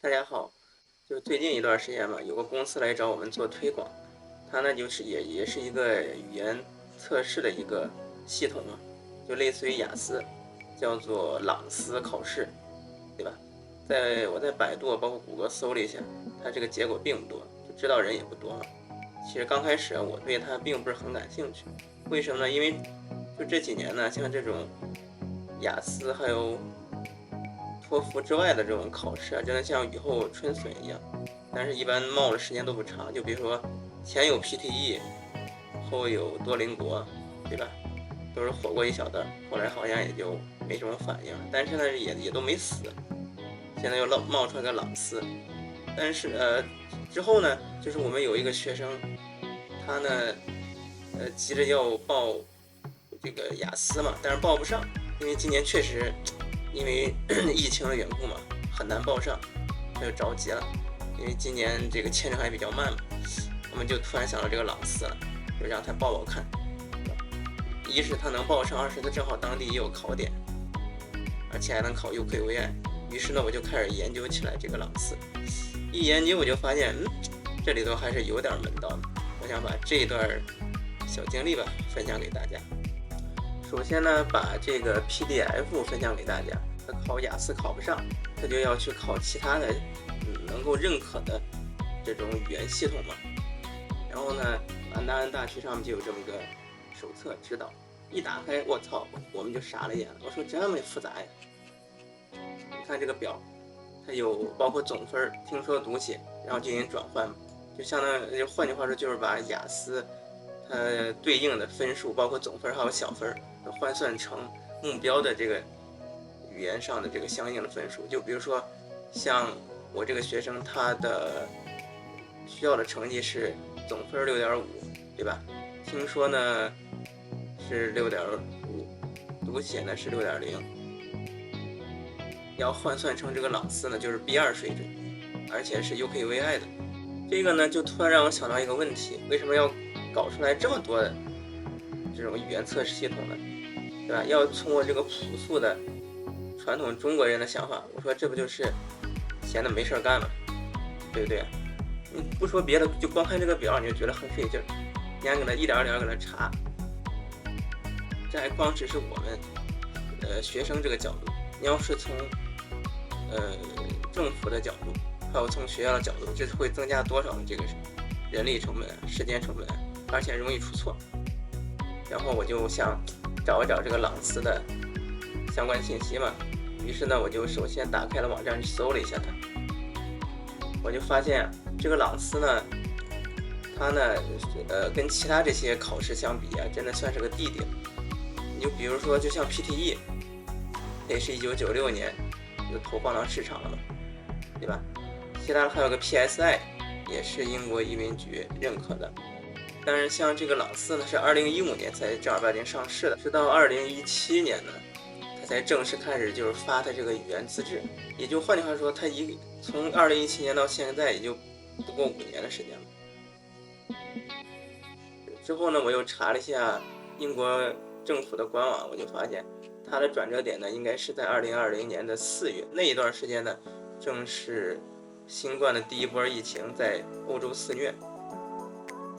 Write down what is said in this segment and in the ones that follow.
大家好，就最近一段时间嘛，有个公司来找我们做推广，它呢就是也是一个语言测试的一个系统嘛，就类似于雅思，叫做朗思考试，对吧？我在百度包括谷歌搜了一下，它这个结果并不多，就知道人也不多嘛。其实刚开始我对它并不是很感兴趣，为什么呢？因为就这几年呢，像这种雅思还有托福之外的这种考试真的像雨后春笋一样，但是一般冒的时间都不长。就比如说前有 PTE，后有多邻国，对吧？都是火过一小段，后来好像也就没什么反应了。但是呢，也都没死。现在又冒出来个朗思，但是之后呢，就是我们有一个学生，他呢急着要报这个雅思嘛，但是报不上，因为今年确实因为疫情的缘故嘛，很难报上，他就着急了，因为今年这个签证还比较慢嘛，我们就突然想到这个朗思了，就让他报看。一是他能报上，二是他正好当地也有考点，而且还能考 UKVI。于是呢，我就开始研究起来这个朗思。一研究我就发现，这里头还是有点门道的。我想把这一段小经历吧分享给大家。首先呢，把这个 PDF 分享给大家。他考雅思考不上，他就要去考其他的能够认可的这种语言系统嘛。然后呢，安大学上面就有这么个手册指导，一打开，我操，我们就傻了眼了。我说这么复杂呀！你看这个表，它有包括总分、听说读写，然后进行转换，就相当于换句话说，就是把雅思它对应的分数，包括总分还有小分，换算成目标的这个语言上的这个相应的分数。就比如说，像我这个学生，他的需要的成绩是总分6.5，对吧？听说呢是6.5，读写呢是6.0。要换算成这个朗思呢，就是 B2 水准，而且是 UKVI 的。这个呢，就突然让我想到一个问题：为什么要搞出来这么多的这种语言测试系统呢？对吧？要从我这个朴素的传统中国人的想法，我说这不就是闲的没事干吗？对不对？你不说别的，就光看这个表，你就觉得很费劲儿，你还给它一点点给它查。这还光只是我们学生这个角度，你要是从政府的角度，还有从学校的角度，这会增加多少的这个人力成本、时间成本，而且容易出错。然后我就想找一找这个朗思的相关信息嘛，于是呢，我就首先打开了网站去搜了一下它，我就发现这个朗思呢，它呢跟其他这些考试相比真的算是个弟弟。你就比如说，就像 PTE， 也是1996年就投放到市场了嘛，对吧？其他还有个 PSI， 也是英国移民局认可的。但是像这个朗思呢，是2015年才正儿八经上市的，直到2017年呢，它才正式开始就是发它这个语言资质。也就换句话说，它从2017年到现在也就不过5年的时间了。之后呢，我又查了一下英国政府的官网，我就发现它的转折点呢，应该是在2020年的4月，那一段时间呢，正是新冠的第一波疫情在欧洲肆虐，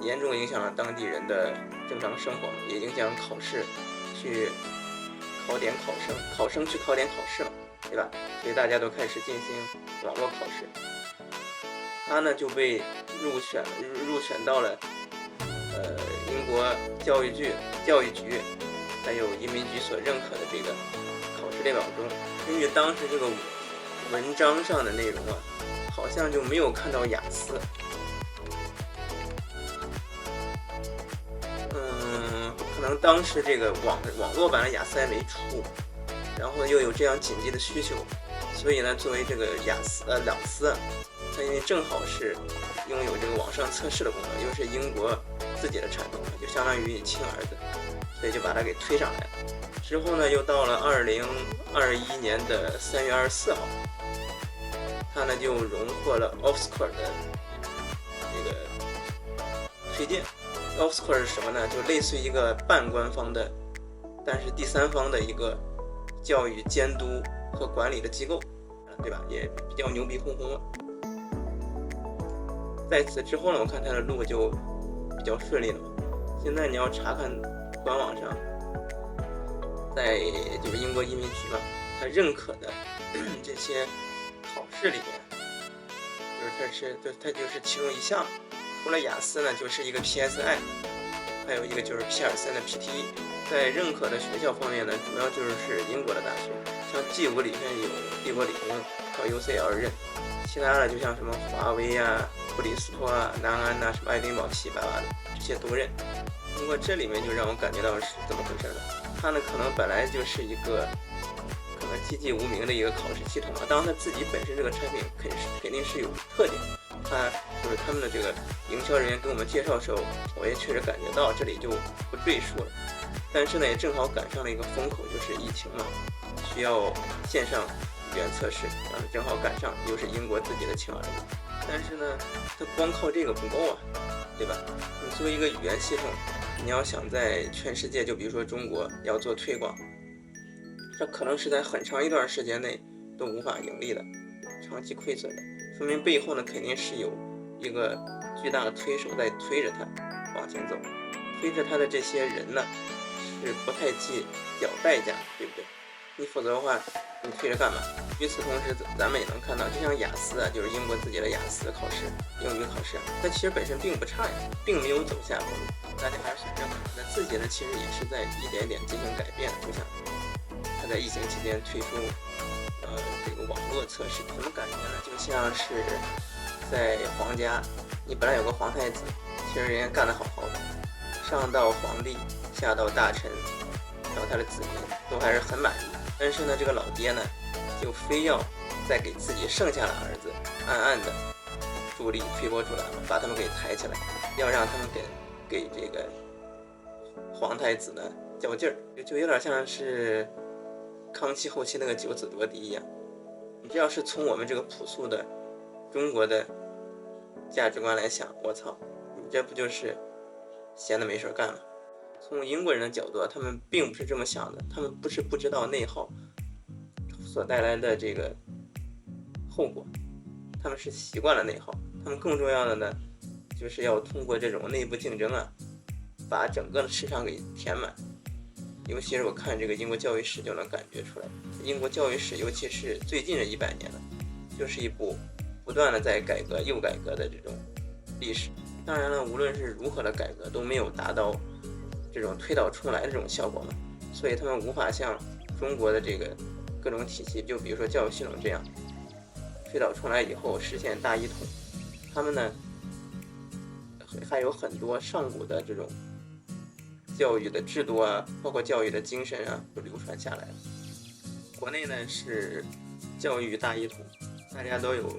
严重影响了当地人的正常生活，也影响考试去考生去考点考试嘛，对吧？所以大家都开始进行网络考试。他呢就被入选到了英国教育局还有移民局所认可的这个考试列表中。根据当时这个文章上的内容好像就没有看到雅思。可能当时这个网络版的雅思还没出，然后又有这样紧急的需求，所以呢，作为这个朗思，它因为正好是拥有这个网上测试的功能，又是英国自己的产品，就相当于你亲儿子，所以就把它给推上来了。之后呢，又到了2021年的3月24号，它呢就荣获了 Oxford 的这个推荐。Oxford 是什么呢？就类似于一个半官方的，但是第三方的一个教育监督和管理的机构。对吧？也比较牛逼哄哄了。在此之后呢，我看他的路就比较顺利了。现在你要查看官网上，在就是英国移民局嘛，他认可的这些考试里面，它就是其中一项。除了雅思呢，就是一个 PSI， 还有一个就是皮尔森的 PTE。在认可的学校方面呢，主要就是英国的大学，像 G5里面有帝国理工，还有 UCL 认，其他的就像什么华为啊、布里斯托啊、南安呐、什么爱丁堡、788的这些都认。不过这里面就让我感觉到是怎么回事呢？它呢可能本来就是一个可能籍籍无名的一个考试系统啊，当然它自己本身这个产品肯定是有特点。它就是他们的这个营销人员给我们介绍的时候，我也确实感觉到，这里就不赘述了。但是呢，也正好赶上了一个风口，就是疫情嘛，需要线上语言测试，正好赶上，又是英国自己的亲儿子。但是呢，它光靠这个不够啊，对吧？你作为一个语言系统，你要想在全世界，就比如说中国要做推广，这可能是在很长一段时间内都无法盈利的，长期亏损的。说明背后呢肯定是有一个巨大的推手在推着它往前走，推着它的这些人呢是不太计较代价，对不对？你否则的话，你推着干嘛？与此同时，咱们也能看到，就像雅思啊，就是英国自己的雅思考试、英语考试，它其实本身并不差呀，并没有走下坡路，大家还是认可的。自己呢其实也是在一点点进行改变，就像它在疫情期间推出。这个网络测试怎么感觉呢？就像是在皇家，你本来有个皇太子，其实人家干得好好的，上到皇帝，下到大臣，还有他的子民，都还是很满意。但是呢，这个老爹呢，就非要再给自己剩下的儿子暗暗的助力、推波助澜，把他们给抬起来，要让他们给这个皇太子呢较劲儿，就有点像是康熙后期那个九子夺嫡一样。你这要是从我们这个朴素的中国的价值观来想，我操，你这不就是闲的没事干吗？从英国人的角度，他们并不是这么想的，他们不是不知道内耗所带来的这个后果，他们是习惯了内耗，他们更重要的呢，就是要通过这种内部竞争啊，把整个的市场给填满。尤其是我看这个英国教育史就能感觉出来，英国教育史尤其是最近这100年了，就是一部不断的在改革又改革的这种历史。当然了，无论是如何的改革都没有达到这种推倒重来的这种效果嘛，所以他们无法像中国的这个各种体系，就比如说教育系统这样推倒重来以后实现大一统。他们呢还有很多上古的这种教育的制度啊，包括教育的精神啊，都流传下来了。国内呢是教育大一统，大家都有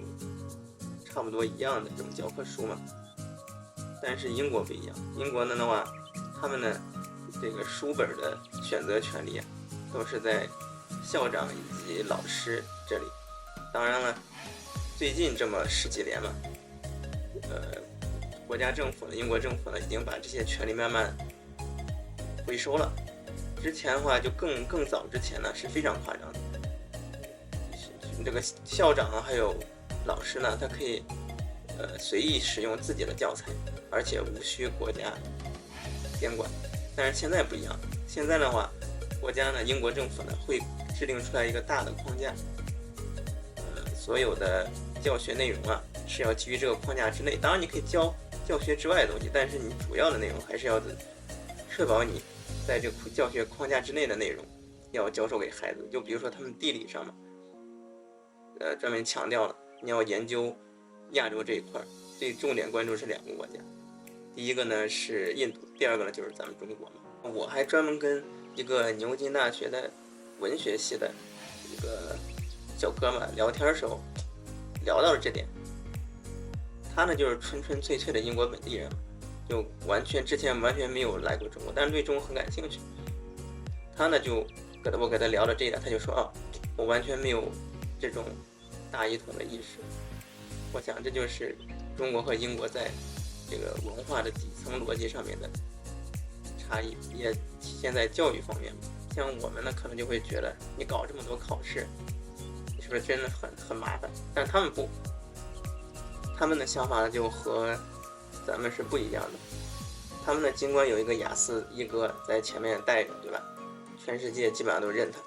差不多一样的这种教科书嘛。但是英国不一样，英国呢的话，他们呢这个书本的选择权利啊，都是在校长以及老师这里。当然了，最近这么10几年嘛，国家政府呢，英国政府呢，已经把这些权利慢慢回收了。之前的话就更早之前呢是非常夸张的，这个校长啊还有老师呢，他可以随意使用自己的教材，而且无需国家监管。但是现在不一样，现在的话，国家呢，英国政府呢会制定出来一个大的框架，所有的教学内容啊是要基于这个框架之内。当然你可以教学之外的东西，但是你主要的内容还是要确保你在这个教学框架之内的内容要教授给孩子。就比如说他们地理上嘛，专门强调了你要研究亚洲这一块，最重点关注是2个国家，第一个呢是印度，第二个呢就是咱们中国嘛。我还专门跟一个牛津大学的文学系的一个小哥们聊天的时候聊到了这点。他呢就是纯粹的英国本地人，就之前完全没有来过中国，但是对中国很感兴趣。他呢就我给他聊了这一点，他就说我完全没有这种大一统的意识。我想这就是中国和英国在这个文化的底层逻辑上面的差异，也体现在教育方面。像我们呢可能就会觉得你搞这么多考试，你是不是真的很麻烦？但是他们不，他们的想法就和咱们是不一样的。他们呢，尽管有一个雅思一哥在前面带着，对吧？全世界基本上都认他，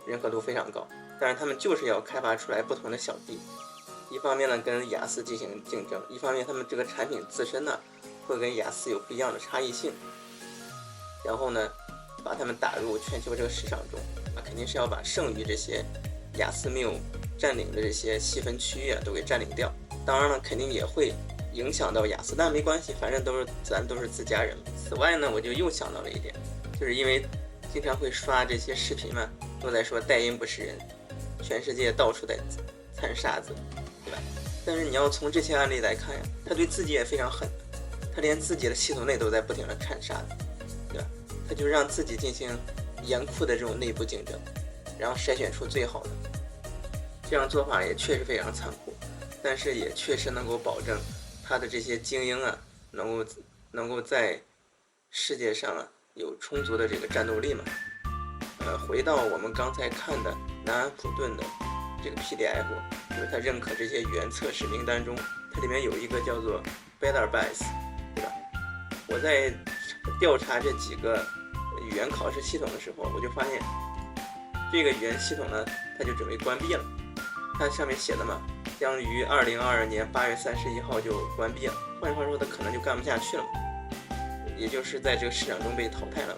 认可度非常高。但是他们就是要开发出来不同的小弟，一方面呢跟雅思进行竞争，一方面他们这个产品自身呢会跟雅思有不一样的差异性，然后呢把他们打入全球这个市场中，肯定是要把剩余这些雅思没有占领的这些细分区域都给占领掉。当然了，肯定也会影响到雅思，但没关系，反正咱都是自家人。此外呢，我就又想到了一点，就是因为经常会刷这些视频嘛，都在说代音不是人，全世界到处在掺沙子，对吧？但是你要从这些案例来看呀，他对自己也非常狠，他连自己的系统内都在不停的掺沙子，对吧？他就让自己进行严酷的这种内部竞争，然后筛选出最好的。这样做法也确实非常残酷，但是也确实能够保证他的这些精英啊，能够在世界上有充足的这个战斗力嘛。回到我们刚才看的南安普顿的这个 PDF， 就是他认可这些语言测试名单中，它里面有一个叫做 Better Bass， 对吧？我在调查这几个语言考试系统的时候，我就发现这个语言系统呢，它就准备关闭了。它上面写的嘛，将于2022年8月31号就关闭了。换句话说，它可能就干不下去了，也就是在这个市场中被淘汰了。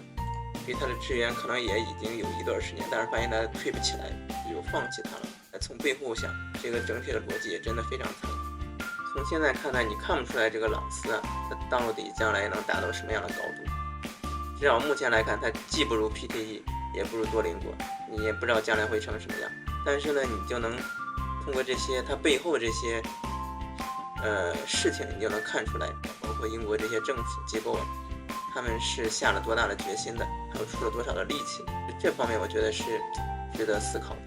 因为它的资源可能也已经有一段时间，但是发现它推不起来，就放弃它了。从背后想，这个整体的逻辑也真的非常残酷。从现在看来，你看不出来这个朗斯它到底将来能达到什么样的高度。至少目前来看，它既不如 PTE， 也不如多邻国，你也不知道将来会成什么样。但是呢，你就能通过这些它背后这些事情，你就能看出来，包括英国这些政府机构他们是下了多大的决心的，还有出了多少的力气，这方面我觉得是值得思考的。